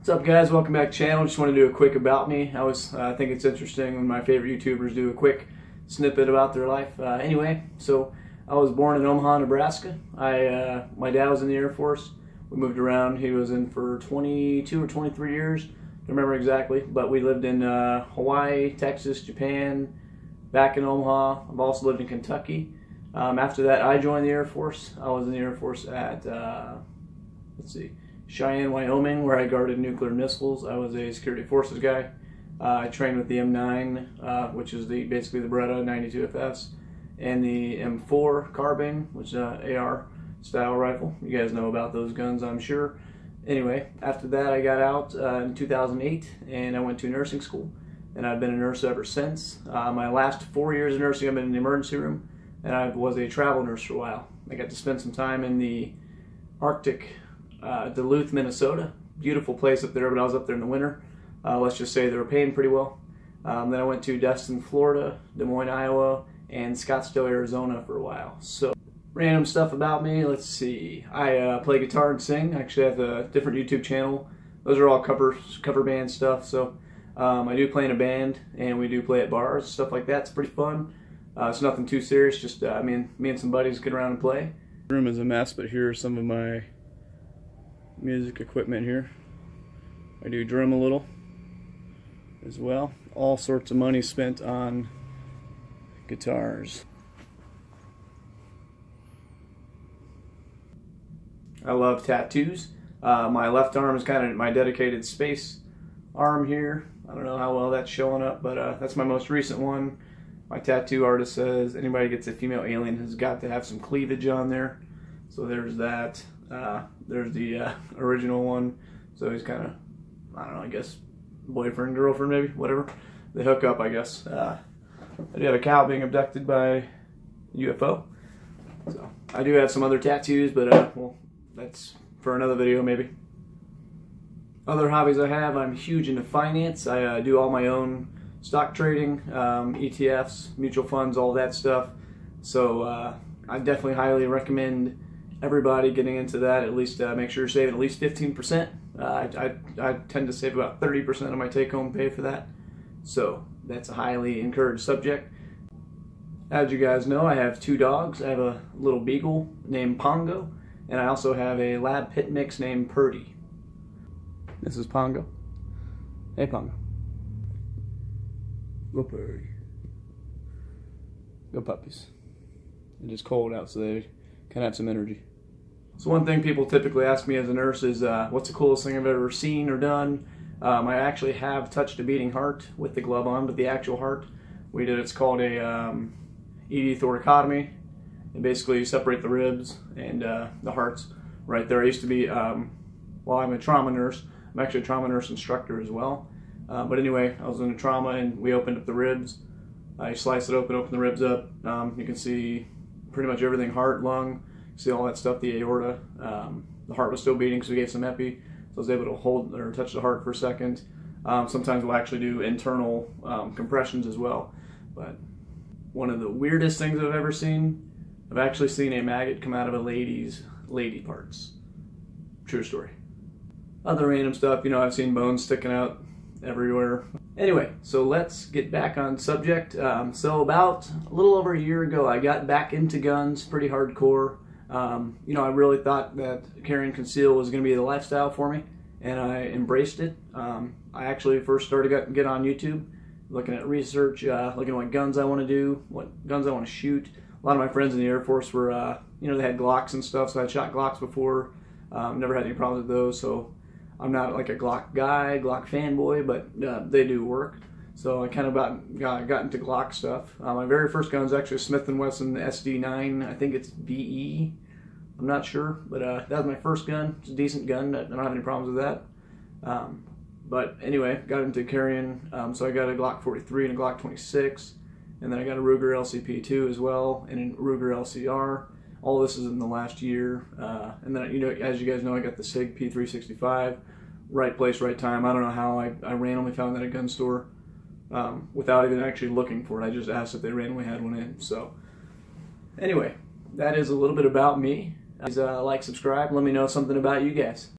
What's up, guys? Welcome back to the channel. Just want to do a quick about me. I think it's interesting when my favorite YouTubers do a quick snippet about their life. Anyway, so I was born in Omaha, Nebraska. My dad was in the Air Force. We moved around. He was in for 22 or 23 years. Don't remember exactly, but we lived in Hawaii, Texas, Japan, back in Omaha. I've also lived in Kentucky. After that, I joined the Air Force. I was in the Air Force at, Cheyenne, Wyoming, where I guarded nuclear missiles. I was a security forces guy. I trained with the M9, which is basically the Beretta 92FS, and the M4 carbine, which is an AR style rifle. You guys know about those guns, I'm sure. Anyway, after that I got out in 2008 and I went to nursing school, and I've been a nurse ever since. My last 4 years of nursing I've been in the emergency room, and I was a travel nurse for a while. I got to spend some time in the Arctic, Duluth, Minnesota. Beautiful place up there, but I was up there in the winter. Let's just say they were paying pretty well. Then I went to Destin, Florida, Des Moines, Iowa, and Scottsdale, Arizona for a while. So, random stuff about me. Let's see. I play guitar and sing. I actually have a different YouTube channel. Those are all cover band stuff. So I do play in a band, and we do play at bars, stuff like that. It's pretty fun. It's nothing too serious. Just me and some buddies get around and play. The room is a mess, but here are some of my music equipment here. I do drum a little as well. All sorts of money spent on guitars. I love tattoos. My left arm is kind of my dedicated space arm here. I don't know how well that's showing up, but that's my most recent one. My tattoo artist says anybody gets a female alien has got to have some cleavage on there. So there's that. There's the original one. So he's kind of, I don't know, I guess boyfriend, girlfriend, maybe, whatever. They hook up, I guess. I do have a cow being abducted by a UFO. So I do have some other tattoos, but well, that's for another video maybe. Other hobbies I have, I'm huge into finance. I do all my own stock trading, ETFs, mutual funds, all that stuff. So I definitely highly recommend everybody getting into that. At least make sure you're saving at least 15%. I tend to save about 30% of my take-home pay for that. So that's a highly encouraged subject. As you guys know, I have two dogs. I have a little beagle named Pongo, and I also have a lab pit mix named Purdy. This is Pongo. Hey, Pongo. Go Purdy. Go puppies. It's just cold out, so they can have some energy. So one thing people typically ask me as a nurse is, what's the coolest thing I've ever seen or done? I actually have touched a beating heart with the glove on, but the actual heart, it's called a ED thoracotomy. And basically you separate the ribs and the heart's right there. I used to be, well, I'm a trauma nurse. I'm actually a trauma nurse instructor as well. But anyway, I was in a trauma and we opened up the ribs. You slice it open the ribs up. You can see pretty much everything, heart, lung, see all that stuff, the aorta. The heart was still beating because we gave some epi, so I was able to hold or touch the heart for a second. Sometimes we'll actually do internal compressions as well. But one of the weirdest things I've ever seen, I've actually seen a maggot come out of a lady's lady parts. True story. Other random stuff, I've seen bones sticking out everywhere. Anyway, so let's get back on subject. So about a little over a year ago, I got back into guns pretty hardcore. I really thought that carry and conceal was going to be the lifestyle for me, and I embraced it. I actually first started to get on YouTube, looking at research, looking at what guns I want to do, what guns I want to shoot. A lot of my friends in the Air Force were, they had Glocks and stuff, so I'd shot Glocks before. Never had any problems with those, so I'm not like a Glock guy, Glock fanboy, but they do work. So I kind of got into Glock stuff. My very first gun was actually a Smith & Wesson SD9. I think it's BE. I'm not sure, but that was my first gun. It's a decent gun. I don't have any problems with that. But anyway, got into carrying. So I got a Glock 43 and a Glock 26, and then I got a Ruger LCP2 as well, and a Ruger LCR. All this is in the last year. And then, as you guys know, I got the SIG P365. Right place, right time. I don't know how I randomly found that at a gun store without even actually looking for it. I just asked if they randomly had one in. So anyway, that is a little bit about me. Please like, subscribe, let me know something about you guys.